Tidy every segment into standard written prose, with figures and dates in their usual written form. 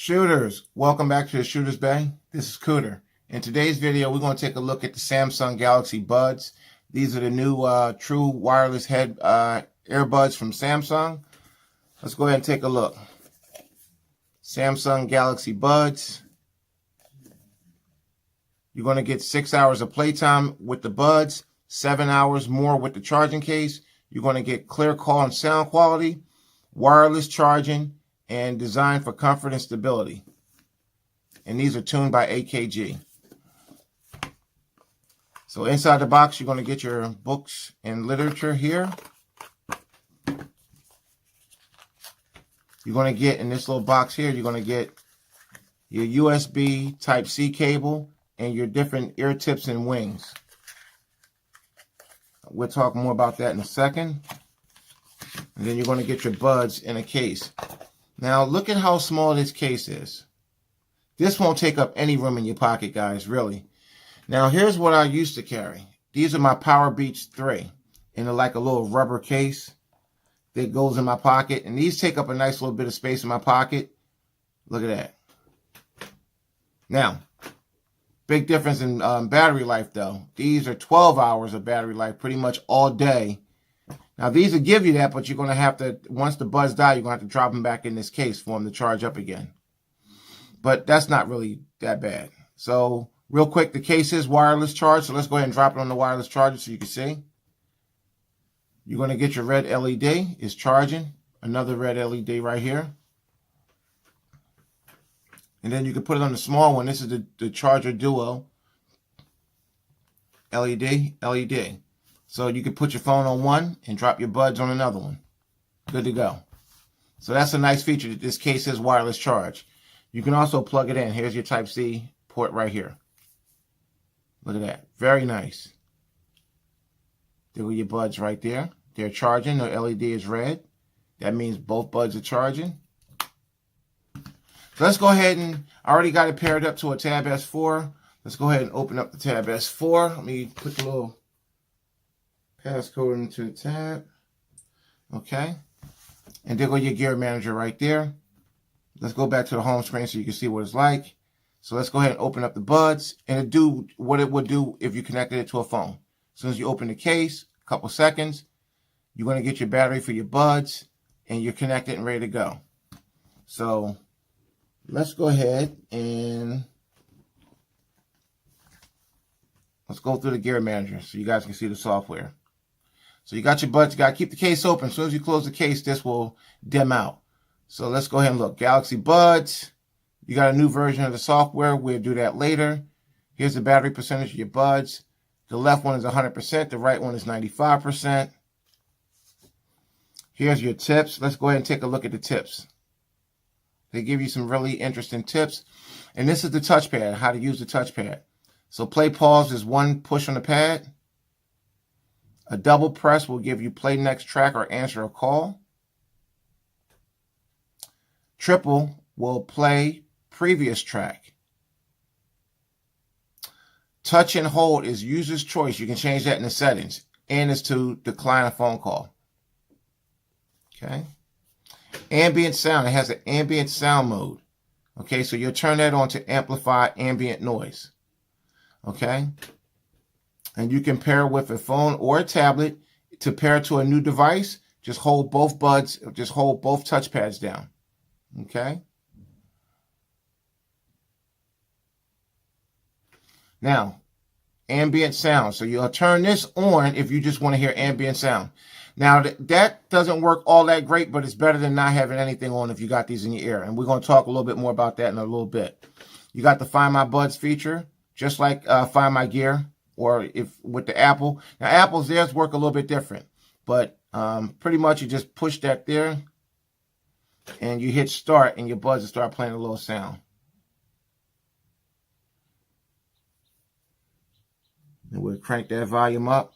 Shooters, welcome back to the Shooters Bay. This is Cooter. In today's video, we're going to take a look at the Samsung Galaxy Buds. These are the new true wireless head earbuds from Samsung. Let's go ahead and take a look. Samsung Galaxy Buds. You're going to get 6 hours of playtime with the buds, 7 hours more with the charging case. You're going to get clear call and sound quality, wireless charging, and designed for comfort and stability. And these are tuned by AKG. So inside the box, you're going to get your books and literature here. You're going to get, in this little box here, you're going to get your USB Type-C cable and your different ear tips and wings. We'll talk more about that in a second. And then you're going to get your buds in a case. Now, look at how small this case is. This won't take up any room in your pocket, guys, really. Now, here's what I used to carry. These are my Power Beats 3 in like a little rubber case that goes in my pocket. And these take up a nice little bit of space in my pocket. Look at that. Now, big difference in battery life, though. These are 12 hours of battery life pretty much all day. Now, these will give you that, but you're going to have to, once the buds die, you're going to have to drop them back in this case for them to charge up again. But that's not really that bad. So, real quick, the case is wireless charge. So, let's go ahead and drop it on the wireless charger so you can see. You're going to get your red LED. It's charging. Another red LED right here. And then you can put it on the small one. This is the Charger Duo. LED. So you can put your phone on one and drop your buds on another one. Good to go. So that's a nice feature that this case is wireless charge. You can also plug it in. Here's your Type-C port right here. Look at that. Very nice. There are your buds right there. They're charging. The LED is red. That means both buds are charging. So let's go ahead and, I already got it paired up to a Tab S4. Let's go ahead and open up the Tab S4. Let me put the little passcode into the tab. Okay. And there go your gear manager right there. Let's go back to the home screen so you can see what it's like. So let's go ahead and open up the buds and it do what it would do if you connected it to a phone. As soon as you open the case, a couple seconds, you're going to get your battery for your buds and you're connected and ready to go. So let's go ahead and let's go through the gear manager so you guys can see the software. So you got your buds, you got to keep the case open. As soon as you close the case, this will dim out. So let's go ahead and look. Galaxy Buds. You got a new version of the software. We'll do that later. Here's the battery percentage of your buds. The left one is 100%. The right one is 95%. Here's your tips. Let's go ahead and take a look at the tips. They give you some really interesting tips. And this is the touchpad, how to use the touchpad. So play pause is one push on the pad. A double press will give you play next track or answer a call. Triple will play previous track. Touch and hold is user's choice. You can change that in the settings. And is to decline a phone call. Okay. Ambient sound. It has an ambient sound mode. Okay, so you'll turn that on to amplify ambient noise. Okay. And you can pair with a phone or a tablet to pair to a new device. Just hold both buds, just hold both touchpads down. Okay. Now, ambient sound. So you'll turn this on if you just want to hear ambient sound. Now, that doesn't work all that great, but it's better than not having anything on if you got these in your ear. And we're going to talk a little bit more about that in a little bit. You got the Find My Buds feature, just like Find My Gear. Or if with the Apple. Now, Apple's theirs work a little bit different. But pretty much you just push that there. And you hit start and your buds will start playing a little sound. And we'll crank that volume up.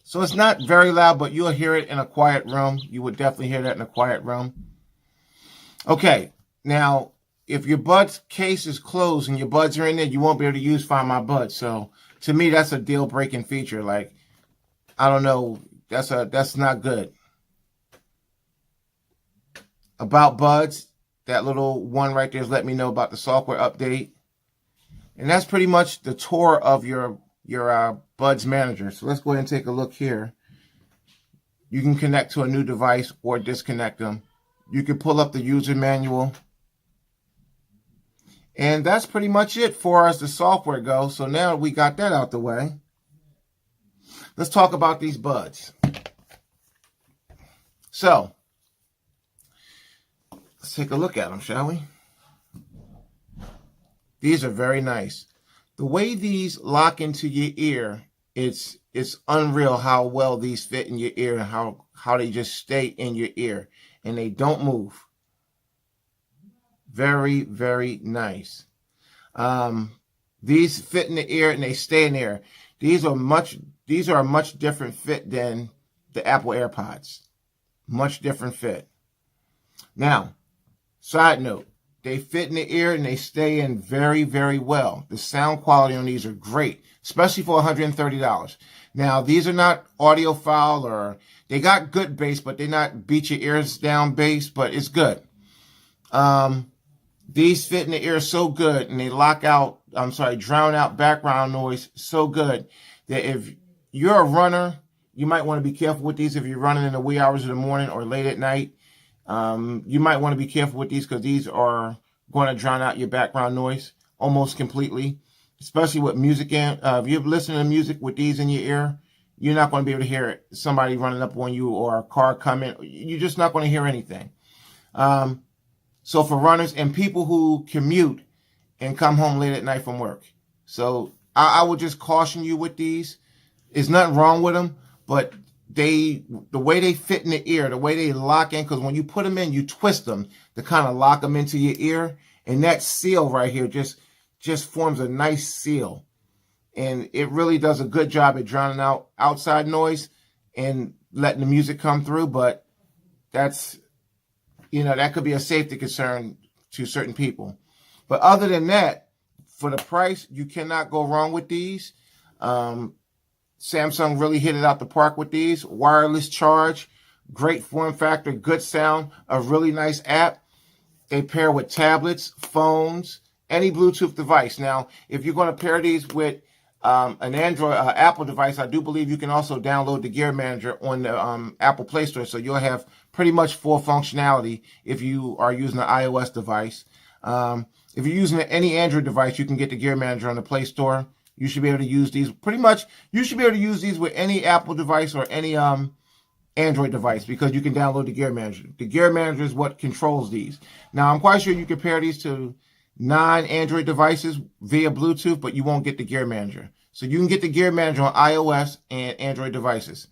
So it's not very loud, but you'll hear it in a quiet room. You would definitely hear that in a quiet room. Okay, now if your buds case is closed and your buds are in there, you won't be able to use Find My Buds. So to me, that's a deal-breaking feature. Like, I don't know, that's not good. About Buds, that little one right there is letting me know about the software update. And that's pretty much the tour of your Buds manager. So let's go ahead and take a look here. You can connect to a new device or disconnect them. You can pull up the user manual. And that's pretty much it for as the software goes. So now we got that out the way. Let's talk about these Buds. So, let's take a look at them, shall we? These are very nice. The way these lock into your ear, it's unreal how well these fit in your ear and how they just stay in your ear and they don't move. Very, very nice. These fit in the ear and they stay in there. These are a much different fit than the Apple AirPods. Much different fit. Now, side note, they fit in the ear and they stay in very, very well. The sound quality on these are great, especially for $130. Now, these are not audiophile or they got good bass, but they're not beat your ears down bass, but it's good. These fit in the ear so good and they drown out background noise so good that if you're a runner, you might want to be careful with these if you're running in the wee hours of the morning or late at night. You might want to be careful with these because these are going to drown out your background noise almost completely, especially with music. If you're listening to music with these in your ear, you're not going to be able to hear somebody running up on you or a car coming. You're just not going to hear anything. So for runners and people who commute and come home late at night from work. So I would just caution you with these. There's nothing wrong with them, but the way they fit in the ear, the way they lock in, because when you put them in, you twist them to kind of lock them into your ear. And that seal right here just forms a nice seal. And it really does a good job at drowning out outside noise and letting the music come through. But that's, that could be a safety concern to certain people. But other than that, for the price, you cannot go wrong with these. Samsung really hit it out the park with these. Wireless charge, great form factor, good sound, a really nice app. They pair with tablets, phones, any Bluetooth device. Now, if you're going to pair these with an Android, Apple device, I do believe you can also download the Gear Manager on the Apple Play Store. So you'll have pretty much full functionality if you are using an iOS device. If you're using any Android device, you can get the Gear Manager on the Play Store. You should be able to use these. Pretty much, you should be able to use these with any Apple device or any Android device because you can download the Gear Manager. The Gear Manager is what controls these. Now, I'm quite sure you can pair these to non-Android devices via Bluetooth, but you won't get the Gear Manager. So you can get the Gear Manager on iOS and Android devices.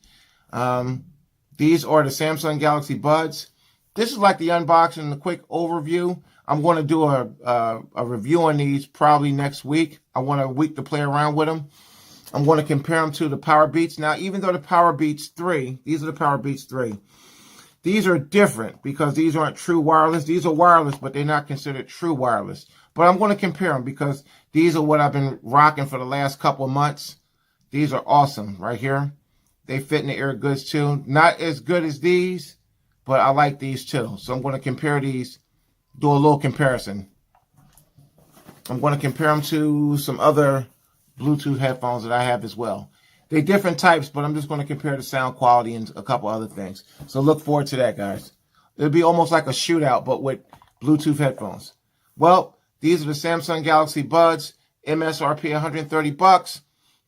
These are the Samsung Galaxy Buds. This is like the unboxing and the quick overview. I'm going to do a review on these probably next week. I want a week to play around with them. I'm going to compare them to the Power Beats. Now, even though the Power Beats 3, these are the Power Beats 3. These are different because these aren't true wireless. These are wireless, but they're not considered true wireless. But I'm going to compare them because these are what I've been rocking for the last couple of months. These are awesome right here. They fit in the ear goods too. Not as good as these, but I like these too. So I'm going to compare these, do a little comparison. I'm going to compare them to some other Bluetooth headphones that I have as well. They're different types, but I'm just going to compare the sound quality and a couple other things. So look forward to that, guys. It'll be almost like a shootout, but with Bluetooth headphones. Well, these are the Samsung Galaxy Buds, MSRP $130.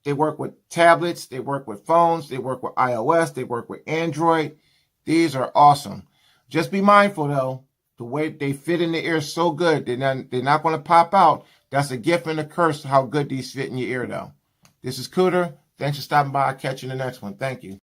They work with tablets, they work with phones, they work with iOS, they work with Android. These are awesome. Just be mindful, though, the way they fit in the ear is so good, they're not going to pop out. That's a gift and a curse how good these fit in your ear, though. This is Cooter. Thanks for stopping by. I'll catch you in the next one. Thank you.